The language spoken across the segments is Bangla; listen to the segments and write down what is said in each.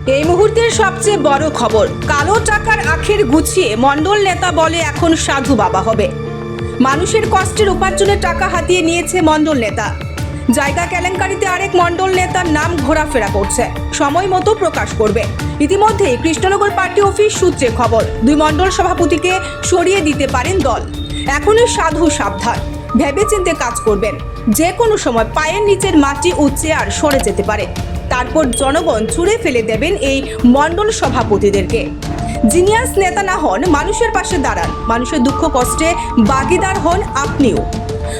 এই মুহূর্তের সবচেয়ে বড় খবর, কালো টাকার আখের গুছিয়ে মণ্ডল নেতা বলে এখন সাধু বাবা হবে। মানুষের কষ্টের উপার্জনের টাকা হাতিয়ে নিয়েছে মণ্ডল নেতা। জায়গা কেলেঙ্কারিতে আরেক মণ্ডল নেতার নাম ঘোরাফেরা করছে, সময় মতো প্রকাশ করবে। ইতিমধ্যেই কৃষ্ণনগর পার্টি অফিস সূত্রে খবর, দুই মণ্ডল সভাপতিকে সরিয়ে দিতে পারেন দল। এখনই সাধু সাবধান, ভেবেচিন্তে কাজ করবেন। যে কোনো সময় পায়ের নিচের মাটি ও চেয়ার সরে যেতে পারে। তারপর জনগণ ছুঁড়ে ফেলে দেবেন এই মণ্ডল সভাপতিদেরকে। জিনিয়াস নেতা না হন, মানুষের পাশে দাঁড়ান, মানুষের দুঃখ কষ্টে ভাগিদার হন আপনিও।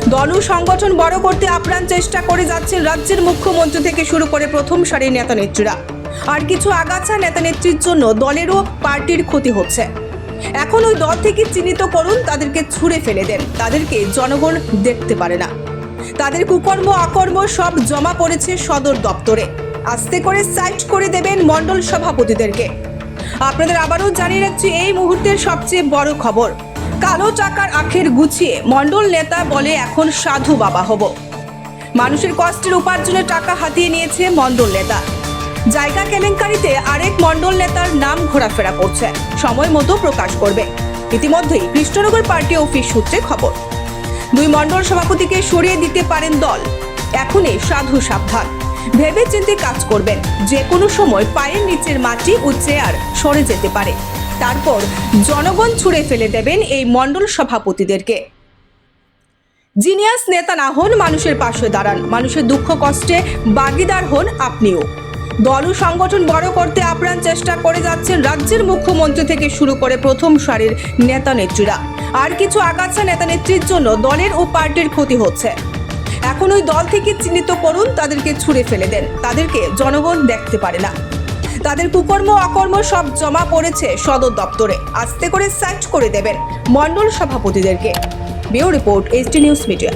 দল ও সংগঠন বড় করতে আপ্রাণ চেষ্টা করে যাচ্ছেন রাজ্যের মুখ্যমন্ত্রী থেকে শুরু করে প্রথম সারির নেতা নেত্রীরা। আর কিছু আগাছা নেতা নেত্রীর জন্য দলেরও পার্টির ক্ষতি হচ্ছে। এখন ওই দল থেকে চিহ্নিত করুন, তাদেরকে ছুঁড়ে ফেলে দেন। তাদেরকে জনগণ দেখতে পারে না। তাদের কুকর্ম অকর্ম সব জমা পড়েছে সদর দপ্তরে। আস্তে করে সাইড করে দেবেন মণ্ডল সভাপতিদেরকে। আপনাদের আবারও জানিয়ে রাখছি, এই মুহূর্তের সবচেয়ে বড় খবর, কালো টাকার আখের গুছিয়ে মণ্ডল নেতা বলে এখন সাধু বাবা হব। মানুষের কষ্টের উপার্জনের টাকা হাতিয়ে নিয়েছে মণ্ডল নেতা। জায়গা কেলেঙ্কারিতে আরেক মণ্ডল নেতার নাম ঘোরাফেরা করছে, সময় মতো প্রকাশ করবে। ইতিমধ্যেই কৃষ্ণনগর পার্টি অফিস সূত্রে খবর, দুই মণ্ডল সভাপতিকে সরিয়ে দিতে পারেন দল। এখনই সাধু সাবধান, ভেবেচিন্তে কাজ করবেন। যে কোনো সময় পায়ের নিচের মাটি ও চেয়ার সরে যেতে পারে। তারপর জনগণ ছুঁড়ে ফেলে দেবেন এই মণ্ডল সভাপতিদেরকে। জিনিয়াস নেতা না হন, মানুষের পাশে দাঁড়ান, মানুষের দুঃখ কষ্টে ভাগিদার হন আপনিও। দল ও সংগঠন বড় করতে আপ্রাণ চেষ্টা করে যাচ্ছেন রাজ্যের মুখ্যমন্ত্রী থেকে শুরু করে প্রথম সারির নেতা নেত্রীরা। আর কিছু আগাছা নেতা নেত্রীর জন্য দলের ও পার্টির ক্ষতি হচ্ছে। এখন ওই দল থেকে চিহ্নিত করুন, তাদেরকে ছুঁড়ে ফেলে দেন। তাদেরকে জনগণ দেখতে পারে না। তাদের কুকর্ম অকর্ম সব জমা পড়েছে সদর দপ্তরে। আস্তে করে সাইড করে দেবেন মণ্ডল সভাপতিদেরকে। Bureau report, ST news media.